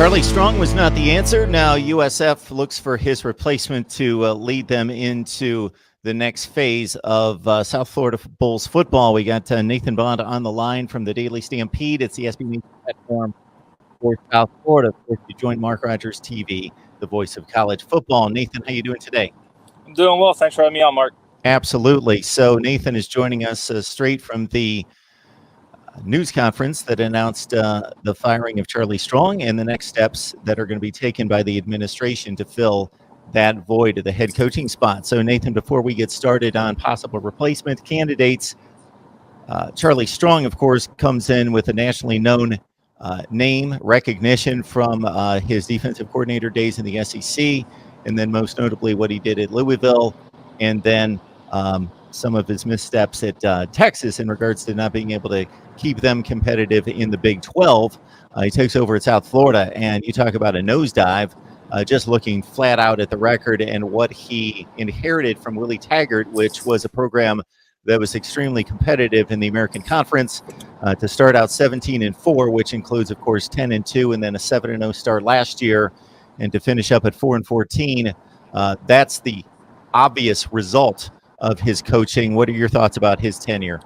Charlie Strong was not the answer. Now USF looks for his replacement to lead them into the next phase of South Florida Bulls football. We got Nathan Bond on the line from the Daily Stampede. It's the SB Nation platform for South Florida. Of course, you joined Mark Rogers TV, the voice of college football. Nathan, how you doing today? I'm doing well. Thanks for having me on, Mark. Absolutely. So Nathan is joining us straight from the news conference that announced the firing of Charlie Strong and the next steps that are going to be taken by the administration to fill that void of the head coaching spot. So, Nathan, before we get started on possible replacement candidates, Charlie Strong, of course, comes in with a nationally known name recognition from his defensive coordinator days in the SEC, and then most notably what he did at Louisville, and then some of his missteps at Texas in regards to not being able to keep them competitive in the Big 12. He takes over at South Florida, and you talk about a nosedive, just looking flat out at the record and what he inherited from Willie Taggart, which was a program that was extremely competitive in the American Conference to start out 17-4, which includes, of course, 10-2, and then a 7-0 start last year, and to finish up at 4-14. That's the obvious result of his coaching. What are your thoughts about his tenure?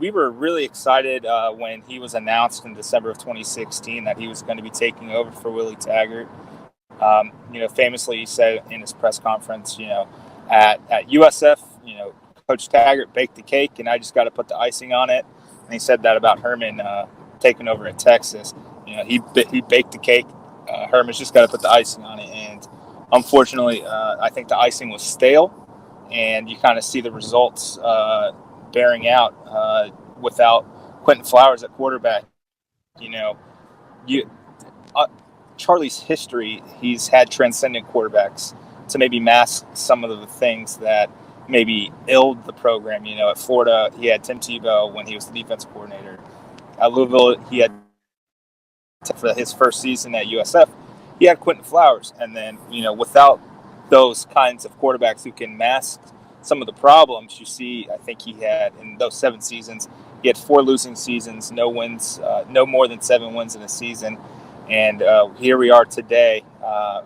We were really excited when he was announced in December of 2016 that he was going to be taking over for Willie Taggart. Famously, he said in his press conference, at USF, Coach Taggart baked the cake, and I just got to put the icing on it. And he said that about Herman taking over at Texas. He baked the cake. Herman's just got to put the icing on it. And unfortunately, I think the icing was stale, and you kind of see the results bearing out without Quentin Flowers at quarterback. Charlie's history, he's had transcendent quarterbacks to maybe mask some of the things that maybe illed the program. At Florida, he had Tim Tebow when he was the defensive coordinator. At Louisville, he had, for his first season at USF, he had Quentin Flowers. And then, without those kinds of quarterbacks who can mask some of the problems you see, I think he had in those 7 seasons, he had 4 losing seasons, no wins, no more than 7 wins in a season. And here we are today,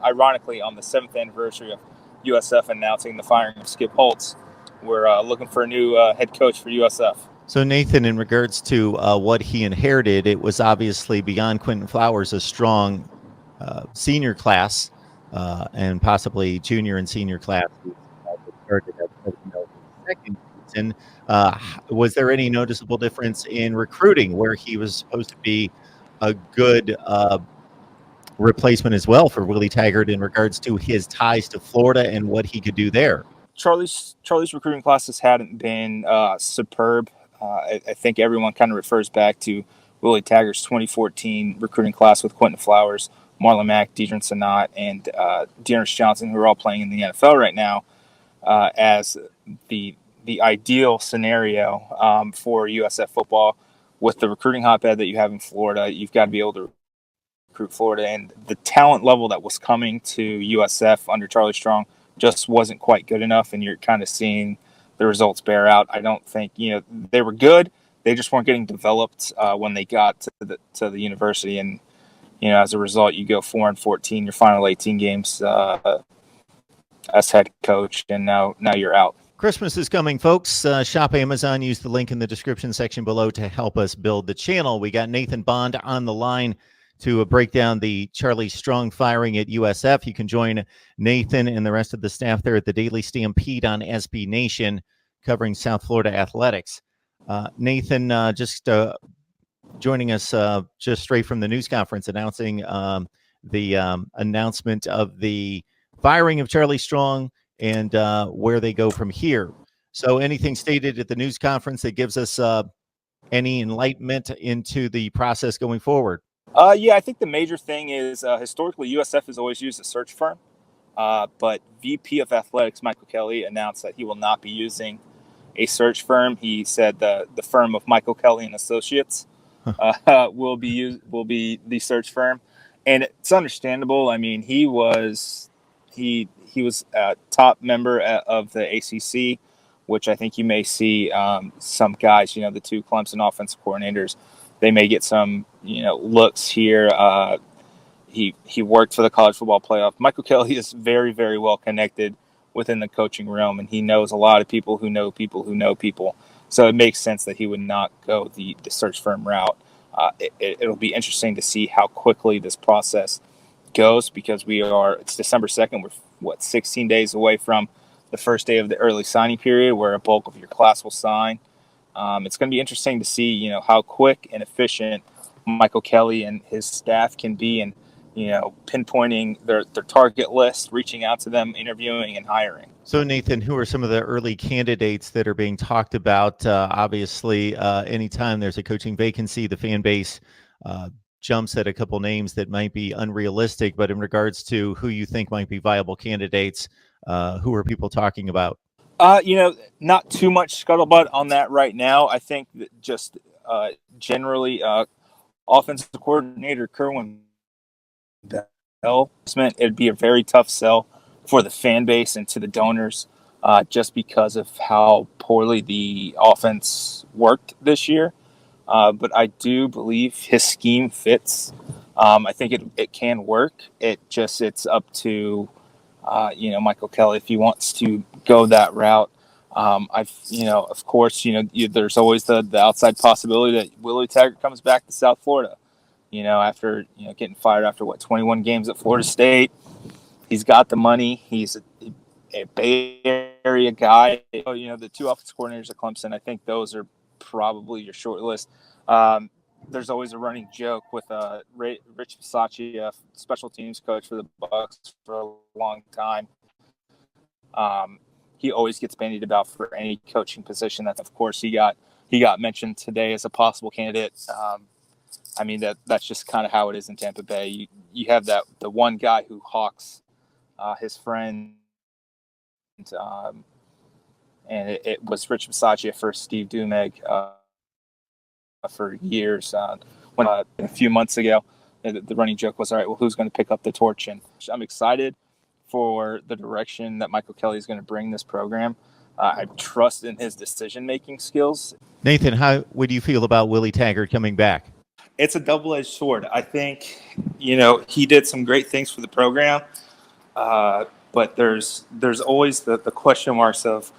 ironically, on the 7th anniversary of USF announcing the firing of Skip Holtz. We're looking for a new head coach for USF. So, Nathan, in regards to what he inherited, it was obviously beyond Quentin Flowers, a strong senior class and possibly junior and senior class. Started at second season. Was there any noticeable difference in recruiting where he was supposed to be a good replacement as well for Willie Taggart in regards to his ties to Florida and what he could do there? Charlie's recruiting classes hadn't been superb. I think everyone kind of refers back to Willie Taggart's 2014 recruiting class with Quentin Flowers, Marlon Mack, Deidre Sanat, and Dearness Johnson, who are all playing in the NFL right now, as the ideal scenario for USF football. With the recruiting hotbed that you have in Florida, you've got to be able to recruit Florida, and the talent level that was coming to USF under Charlie Strong just wasn't quite good enough, and you're kind of seeing the results bear out. I don't think they were good; they just weren't getting developed when they got to the university, and as a result, you go 4-14 your final 18 games as head coach, and now you're out. Christmas is coming, folks. Shop Amazon. Use the link in the description section below to help us build the channel. We got Nathan Bond on the line to break down the Charlie Strong firing at USF. You can join Nathan and the rest of the staff there at the Daily Stampede on SB Nation, covering South Florida athletics. Nathan, just joining us just straight from the news conference, announcing the announcement of the firing of Charlie Strong and where they go from here. So anything stated at the news conference that gives us any enlightenment into the process going forward? I think the major thing is historically USF has always used a search firm, but VP of Athletics Michael Kelly announced that he will not be using a search firm. He said the firm of Michael Kelly and Associates will be the search firm, and it's understandable. I mean, he was a top member of the ACC, which I think you may see some guys, the 2 Clemson offensive coordinators, they may get some, looks here. He worked for the college football playoff. Michael Kelly is very, very well connected within the coaching realm, and he knows a lot of people who know people who know people. So it makes sense that he would not go the search firm route. It'll be interesting to see how quickly this process goes, because it's December 2nd. We're 16 days away from the first day of the early signing period, where a bulk of your class will sign. It's going to be interesting to see, how quick and efficient Michael Kelly and his staff can be in, pinpointing their target list, reaching out to them, interviewing, and hiring. So, Nathan, who are some of the early candidates that are being talked about? Obviously, anytime there's a coaching vacancy, the fan base jumps at a couple names that might be unrealistic. But in regards to who you think might be viable candidates, who are people talking about? Not too much scuttlebutt on that right now. I think that just generally, offensive coordinator Kerwin Bell, it'd be a very tough sell for the fan base and to the donors, just because of how poorly the offense worked this year. But I do believe his scheme fits. I think it can work. It's up to Michael Kelly if he wants to go that route. Of course, there's always the outside possibility that Willie Taggart comes back to South Florida. After getting fired after 21 games at Florida State. He's got the money. He's a Bay Area guy. The two offensive coordinators at Clemson, I think those are probably your short list. There's always a running joke with Rich Bisaccia, a special teams coach for the Bucs for a long time. He always gets bandied about for any coaching position. That's, of course, he got mentioned today as a possible candidate. That's just kind of how it is in Tampa Bay. You have the one guy who hawks his friend, and it was Rich Bisaccia for Steve Dumeg for years. When a few months ago, the running joke was, all right, well, who's going to pick up the torch? And I'm excited for the direction that Michael Kelly is going to bring this program. I trust in his decision-making skills. Nathan, how would you feel about Willie Taggart coming back? It's a double-edged sword. I think, he did some great things for the program, but there's always the question marks of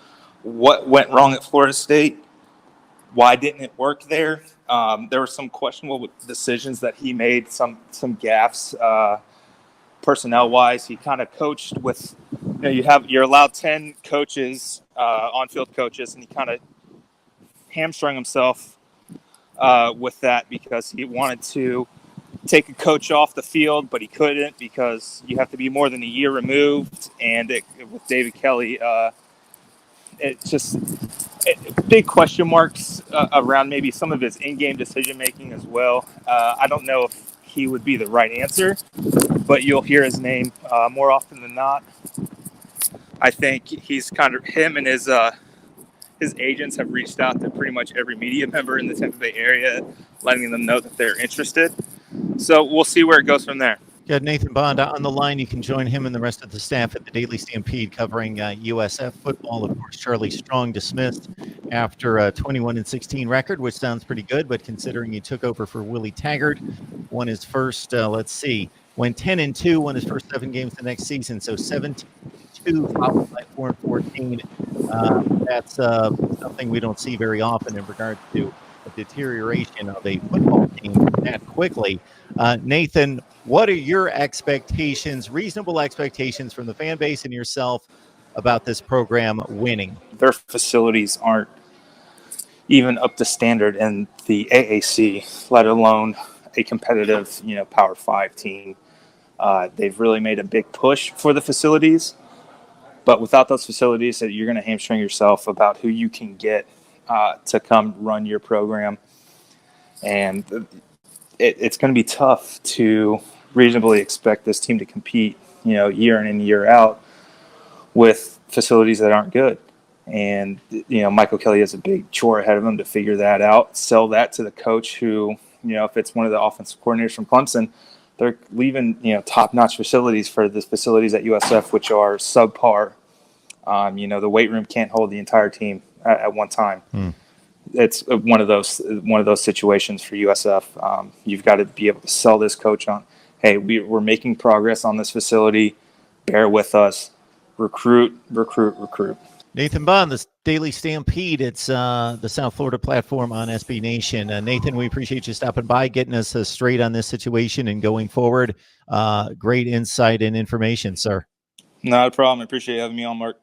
what went wrong at Florida State. Why didn't it work there? There were some questionable decisions that he made, some gaffes, personnel-wise. He kind of coached with, you're allowed 10 coaches, on-field coaches, and he kind of hamstrung himself with that because he wanted to take a coach off the field, but he couldn't because you have to be more than a year removed. And with David Kelly, big question marks around maybe some of his in-game decision-making as well. I don't know if he would be the right answer, but you'll hear his name more often than not. I think he's kind of, him and his agents have reached out to pretty much every media member in the Tampa Bay area, letting them know that they're interested. So we'll see where it goes from there. Got Nathan Bond on the line. You can join him and the rest of the staff at the Daily Stampede covering USF football. Of course, Charlie Strong dismissed after a 21-16 record, which sounds pretty good, but considering he took over for Willie Taggart, won his first, went 10-2, won his first 7 games the next season, so 17-2 followed by 4-14. That's something we don't see very often in regard to a deterioration of a football team that quickly. Nathan, what are your expectations, reasonable expectations from the fan base and yourself about this program winning? Their facilities aren't even up to standard in the AAC, let alone a competitive, Power 5 team. They've really made a big push for the facilities, but without those facilities, you're going to hamstring yourself about who you can get to come run your program. And it's going to be tough to reasonably expect this team to compete, year in and year out with facilities that aren't good. And, Michael Kelly has a big chore ahead of him to figure that out, sell that to the coach who, if it's one of the offensive coordinators from Clemson, they're leaving, top-notch facilities for the facilities at USF, which are subpar. The weight room can't hold the entire team at one time. it's one of those situations for USF. You've got to be able to sell this coach on, hey, we're making progress on this facility. Bear with us. Recruit. Nathan Bond, the Daily Stampede. It's the South Florida platform on SB Nation. Nathan, we appreciate you stopping by, getting us straight on this situation and going forward. Great insight and information, sir. Not a problem. I appreciate you having me on, Mark.